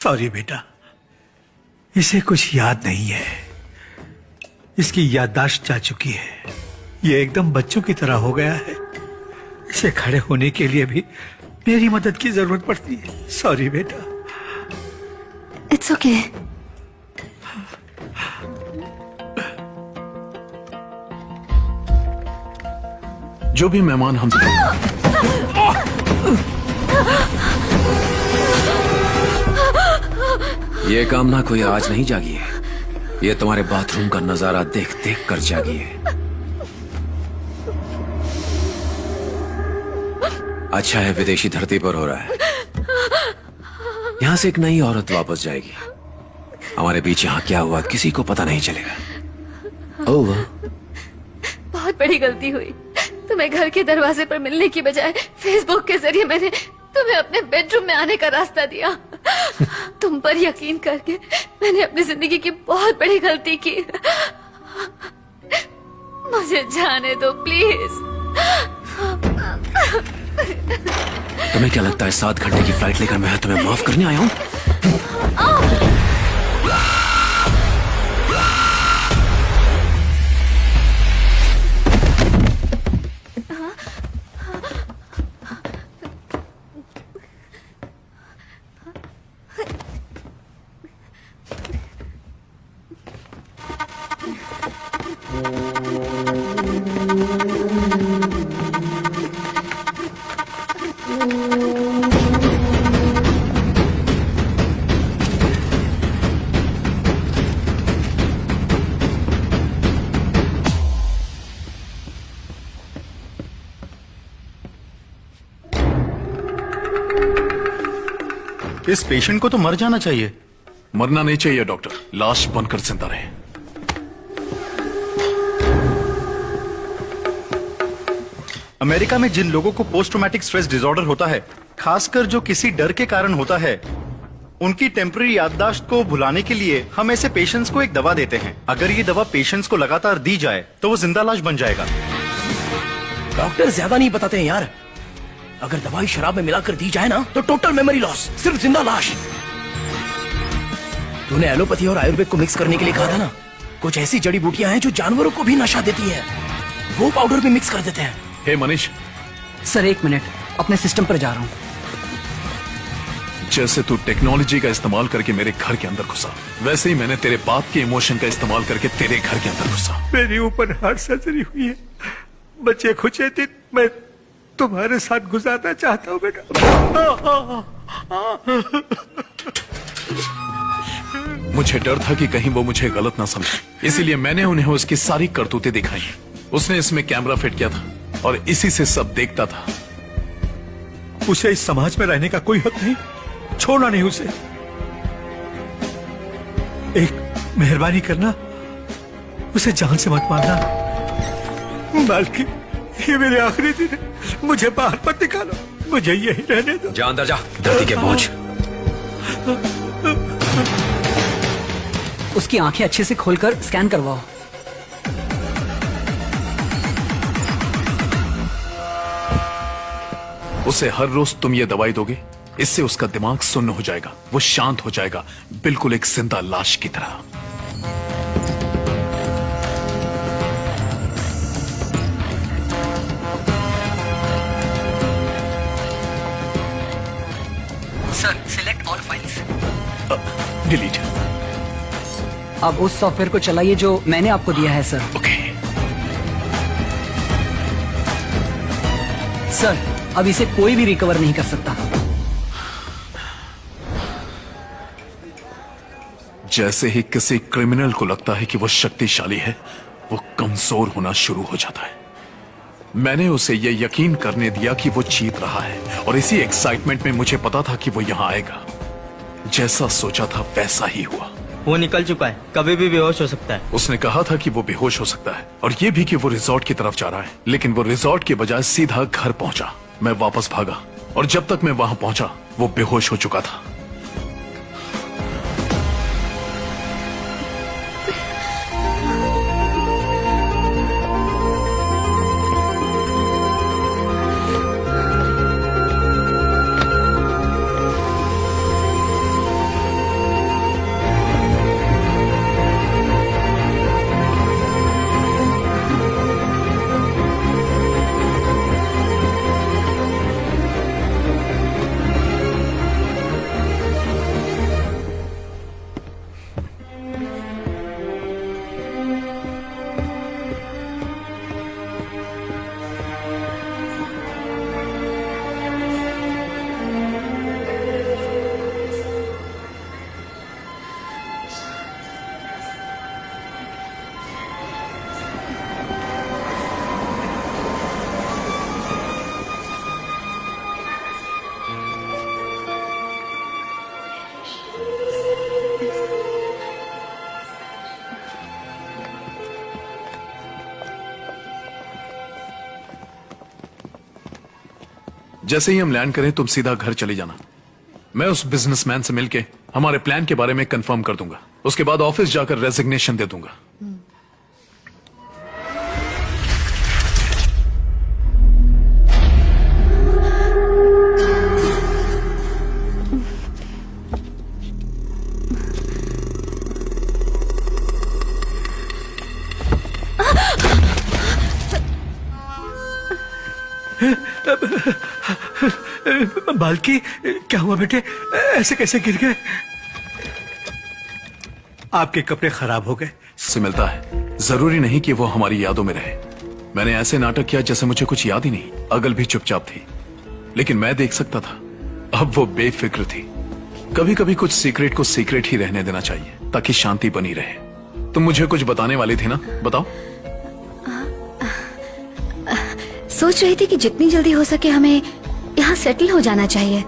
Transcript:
Sorry बेटा, इसे कुछ याद नहीं है। इसकी याददाश्त जा चुकी है। ये एकदम बच्चों की तरह हो गया है। इसे खड़े होने के लिए भी मेरी मदद की जरूरत पड़ती है। सॉरी बेटा। It's okay. जो भी मेहमान हम ये कामना कोई आज नहीं जागी है। ये तुम्हारे बाथरूम का नजारा देख देख कर जागी है। अच्छा है विदेशी धरती पर हो रहा है। यहां से एक नई औरत वापस जाएगी। हमारे बीच यहां क्या हुआ किसी को पता नहीं चलेगा। ओह, बहुत बड़ी गलती हुई। तुम्हें घर के दरवाजे पर मिलने की बजाय फेसबुक के जरिए मैंने तुम्हें अपने बेडरूम में आने का रास्ता दिया। तुम पर यकीन करके मैंने अपनी जिंदगी की बहुत बड़ी गलती की। मुझे जाने दो प्लीज। तुम्हें क्या लगता है 7 घंटे की फ्लाइट लेकर मैं तुम्हें माफ करने आया हूं? इस पेशेंट को तो मर जाना चाहिए। मरना नहीं चाहिए डॉक्टर, लाश बनकर जिंदा रहे। अमेरिका में जिन लोगों को पोस्ट ट्रॉमेटिक स्ट्रेस डिसऑर्डर होता है, खासकर जो किसी डर के कारण होता है, उनकी टेम्पररी याददाश्त को भुलाने के लिए हम ऐसे पेशेंट्स को एक दवा देते हैं। अगर ये दवा पेशेंट्स को लगातार दी जाए तो वो जिंदा लाश बन जाएगा। डॉक्टर ज्यादा नहीं बताते हैं यार। अगर दवाई शराब में मिलाकर दी जाए ना तो टोटल मेमोरी लॉस, सिर्फ जिंदा लाश। तूने एलोपैथी और आयुर्वेद को मिक्स करने के लिए कहा था ना। कुछ ऐसी जड़ी बूटियां हैं जो जानवरों को भी नशा देती हैं। वो पाउडर भी मिक्स कर देते हैं। हे मनीष, सर 1 मिनट, अपने सिस्टम पर जा रहा हूँ। जैसे तू टेक्नोलॉजी का इस्तेमाल करके मेरे घर के अंदर घुसा, वैसे ही मैंने तेरे बाप के इमोशन का इस्तेमाल करके तेरे घर के अंदर घुसा। मेरे ऊपर हार्ट सर्जरी हुई है। बच्चे खुचे दिन मैं तुम्हारे साथ गुजारना चाहता हूँ बेटा। मुझे डर था कि कहीं वो मुझे गलत ना समझे, इसीलिए मैंने उन्हें उसकी सारी करतूतें दिखाई। उसने इसमें कैमरा फिट किया था और इसी से सब देखता था। उसे इस समाज में रहने का कोई हक नहीं, छोड़ना नहीं उसे। एक मेहरबानी करना, उसे जान से मत मारना। मालकिन, ये मेरे आखिरी दिन है। मुझे बाहर मत निकालो, मुझे यही रहने दो। जा अंदर जा, धरती के बोझ। उसकी आंखें अच्छे से खोलकर स्कैन करवाओ। उसे हर रोज तुम ये दवाई दोगे, इससे उसका दिमाग सुन्न हो जाएगा, वो शांत हो जाएगा, बिल्कुल एक जिंदा लाश की तरह। Sir select all files. Delete. अब उस सॉफ्टवेयर को चलाइए जो मैंने आपको दिया है सर। ओके। सर अब इसे कोई भी रिकवर नहीं कर सकता। जैसे ही किसी क्रिमिनल को लगता है कि वो शक्तिशाली है, वो कमजोर होना शुरू हो जाता है। मैंने उसे ये यकीन करने दिया कि वो जीत रहा है और इसी एक्साइटमेंट में मुझे पता था कि वो यहां आएगा। जैसा सोचा था वैसा ही हुआ। वो निकल चुका है, कभी भी बेहोश हो सकता है। उसने कहा था कि वो बेहोश हो सकता है और ये भी कि वो रिजॉर्ट की तरफ जा रहा है, लेकिन वो रिजॉर्ट के बजाय सीधा घर पहुंचा। मैं वापस भागा और जब तक मैं वहां पहुंचा वो बेहोश हो चुका था। जैसे ही हम लैंड करें तुम सीधा घर चली जाना। मैं उस बिजनेसमैन से मिलके हमारे प्लान के बारे में कंफर्म कर दूंगा। उसके बाद ऑफिस जाकर रेजिग्नेशन दे दूंगा। बाल्की, क्या हुआ बेटे? ऐसे कैसे गिर गए? आपके कपड़े खराब हो गए। से मिलता है, जरूरी नहीं कि वो हमारी यादों में रहे। मैंने ऐसे नाटक किया जैसे मुझे कुछ याद ही नहीं। अगल भी चुपचाप थी, लेकिन मैं देख सकता था। अब वो बेफिक्र थी। कभी कभी कुछ सीक्रेट को सीक्रेट ही रहने देना चाहिए ताकि शांति बनी रहे। तुम मुझे कुछ बताने वाली थी ना, बताओ। सोच रही थी कि जितनी जल्दी हो सके हमें यहाँ सेटल हो जाना चाहिए।